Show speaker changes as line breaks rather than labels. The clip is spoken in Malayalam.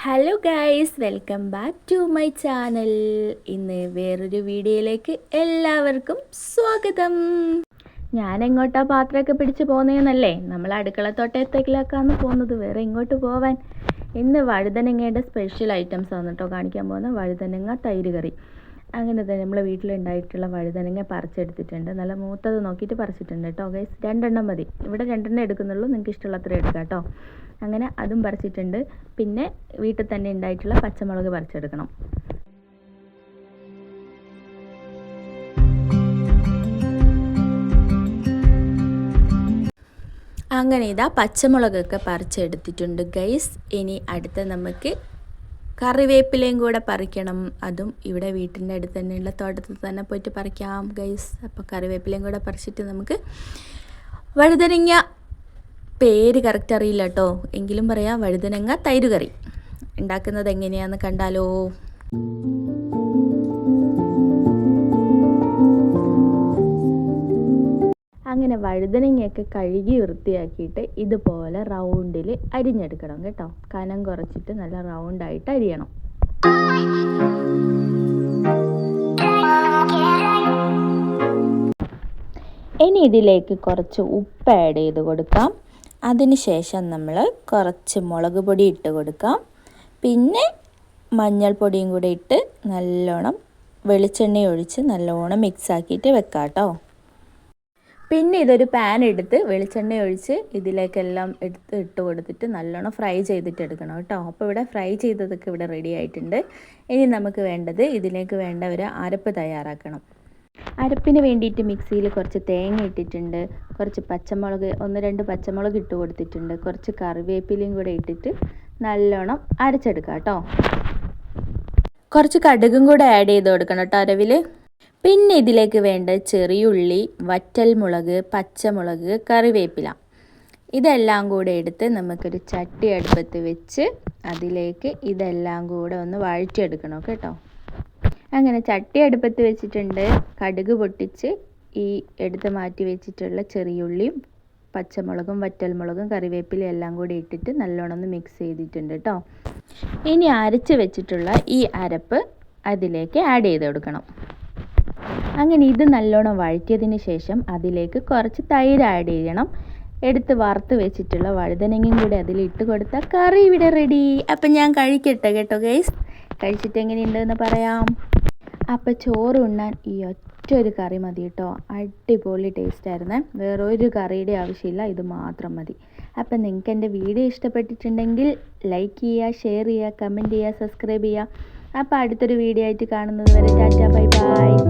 Hello guys, welcome back to my channel. ഇന്ന് വേറൊരു വീഡിയോയിലേക്ക് എല്ലാവർക്കും സ്വാഗതം. ഞാൻ എങ്ങോട്ടാ പാത്രമൊക്കെ പിടിച്ച് പോകുന്നതെന്നല്ലേ, നമ്മൾ അടുക്കളത്തോട്ടത്തേക്കിലേക്കാണ് പോകുന്നത്, വേറെ ഇങ്ങോട്ട് പോവാൻ. ഇന്ന് വഴുതനങ്ങയുടെ സ്പെഷ്യൽ ഐറ്റംസ് ആണ് കേട്ടോ കാണിക്കാൻ പോകുന്നത്. വഴുതനങ്ങ തൈര് കറി. അങ്ങനെ തന്നെ നമ്മളെ വീട്ടിലുണ്ടായിട്ടുള്ള വഴുതനങ്ങ പറിച്ചെടുത്തിട്ടുണ്ട്. നല്ല മൂത്തത് നോക്കിയിട്ട് പറിച്ചിട്ടുണ്ട് കേട്ടോ ഗൈസ്. 2 എണ്ണം മതി, ഇവിടെ 2 എണ്ണം എടുക്കുന്നുള്ളൂ, നിങ്ങൾക്ക് ഇഷ്ടമുള്ള അത്ര എടുക്കാം കേട്ടോ. അങ്ങനെ അതും പറിച്ചിട്ടുണ്ട്. പിന്നെ വീട്ടിൽ തന്നെ ഉണ്ടായിട്ടുള്ള പച്ചമുളക് പറിച്ചെടുക്കണം. അങ്ങനെ ഇതാ പച്ചമുളകൊക്കെ പറിച്ചെടുത്തിട്ടുണ്ട് ഗൈസ്. ഇനി അടുത്ത നമുക്ക് കറിവേപ്പിലയും കൂടെ പറിക്കണം. അതും ഇവിടെ വീട്ടിൻ്റെ അടുത്ത് തന്നെയുള്ള തോട്ടത്തിൽ തന്നെ പോയിട്ട് പറിക്കാം ഗൈസ്. അപ്പോൾ കറിവേപ്പിലയും കൂടെ പറിച്ചിട്ട് നമുക്ക് വഴുതനങ്ങ, പേര് കറക്റ്റ് അറിയില്ല കേട്ടോ, എങ്കിലും പറയാം വഴുതനങ്ങ തൈര് കറി ഉണ്ടാക്കുന്നത് എങ്ങനെയാണെന്ന് കണ്ടാലോ. അങ്ങനെ വഴുതനങ്ങയൊക്കെ കഴുകി വൃത്തിയാക്കിയിട്ട് ഇതുപോലെ റൗണ്ടിൽ അരിഞ്ഞെടുക്കണം കേട്ടോ. കനം കുറച്ചിട്ട് നല്ല റൗണ്ടായിട്ട് അരിയണം. ഇനി ഇതിലേക്ക് കുറച്ച് ഉപ്പ് ആഡ് ചെയ്ത് കൊടുക്കാം. അതിനുശേഷം നമ്മൾ കുറച്ച് മുളക് പൊടി ഇട്ട് കൊടുക്കാം. പിന്നെ മഞ്ഞൾപ്പൊടിയും കൂടെ ഇട്ട് നല്ലോണം വെളിച്ചെണ്ണ ഒഴിച്ച് നല്ലോണം മിക്സ് ആക്കിയിട്ട് വെക്കാം കേട്ടോ. പിന്നെ ഇതൊരു പാൻ എടുത്ത് വെളിച്ചെണ്ണ ഒഴിച്ച് ഇതിലേക്കെല്ലാം ഇട്ട് കൊടുത്തിട്ട് നല്ലോണം ഫ്രൈ ചെയ്തിട്ട് എടുക്കണം കേട്ടോ. അപ്പോൾ ഇവിടെ ഫ്രൈ ചെയ്തതൊക്കെ ഇവിടെ റെഡി ആയിട്ടുണ്ട്. ഇനി നമുക്ക് വേണ്ടത് ഇതിലേക്ക് വേണ്ട ഒരു അരപ്പ് തയ്യാറാക്കണം. അരപ്പിന് വേണ്ടിയിട്ട് മിക്സിയിൽ കുറച്ച് തേങ്ങ ഇട്ടിട്ടുണ്ട്, കുറച്ച് പച്ചമുളക് 1-2 പച്ചമുളക് ഇട്ട് കൊടുത്തിട്ടുണ്ട്, കുറച്ച് കറിവേപ്പിലയും കൂടെ ഇട്ടിട്ട് നല്ലോണം അരച്ചെടുക്കാം കേട്ടോ. കുറച്ച് കടുകും കൂടെ ആഡ് ചെയ്ത് കൊടുക്കണം കേട്ടോ അരവിൽ. പിന്നെ ഇതിലേക്ക് വേണ്ട ചെറിയുള്ളി, വറ്റൽമുളക്, പച്ചമുളക്, കറിവേപ്പില ഇതെല്ലാം കൂടെ എടുത്ത് നമുക്കൊരു ചട്ടി അടുപ്പത്ത് വെച്ച് അതിലേക്ക് ഇതെല്ലാം കൂടെ ഒന്ന് വഴറ്റിയെടുക്കണം കേട്ടോ. അങ്ങനെ ചട്ടി അടുപ്പത്ത് വെച്ചിട്ടുണ്ട്. കടുക് പൊട്ടിച്ച് ഈ എടുത്ത് മാറ്റി വെച്ചിട്ടുള്ള ചെറിയുള്ളിയും പച്ചമുളകും വറ്റൽമുളകും കറിവേപ്പിലയും എല്ലാം കൂടി ഇട്ടിട്ട് നല്ലോണം ഒന്ന് മിക്സ് ചെയ്തിട്ടുണ്ട് കേട്ടോ. ഇനി അരച്ച് വെച്ചിട്ടുള്ള ഈ അരപ്പ് അതിലേക്ക് ആഡ് ചെയ്ത് കൊടുക്കണം. അങ്ങനെ ഇത് നല്ലോണം വഴറ്റിയതിന് ശേഷം അതിലേക്ക് കുറച്ച് തൈര് ആഡ് ചെയ്യണം. എടുത്ത് വറുത്ത് വെച്ചിട്ടുള്ള വഴുതനങ്ങയും കൂടി അതിലിട്ട് കൊടുത്താൽ കറി ഇവിടെ റെഡി. അപ്പം ഞാൻ കഴിക്കട്ടെ കേട്ടോ ഗൈസ്. കഴിച്ചിട്ട് എങ്ങനെയുണ്ടെന്ന് പറയാം. അപ്പോൾ ചോറ് ഉണ്ണാൻ ഈ ഒറ്റൊരു കറി മതി കേട്ടോ. അടിപൊളി ടേസ്റ്റായിരുന്നേ. വേറൊരു കറിയുടെ ആവശ്യമില്ല, ഇത് മാത്രം മതി. അപ്പം നിങ്ങൾക്ക് എൻ്റെ വീഡിയോ ഇഷ്ടപ്പെട്ടിട്ടുണ്ടെങ്കിൽ ലൈക്ക് ചെയ്യുക, ഷെയർ ചെയ്യുക, കമൻറ്റ് ചെയ്യുക, സബ്സ്ക്രൈബ് ചെയ്യുക. അപ്പോൾ അടുത്തൊരു വീഡിയോ ആയിട്ട് കാണുന്നത് വരെ ടാറ്റ ബൈ ബൈ.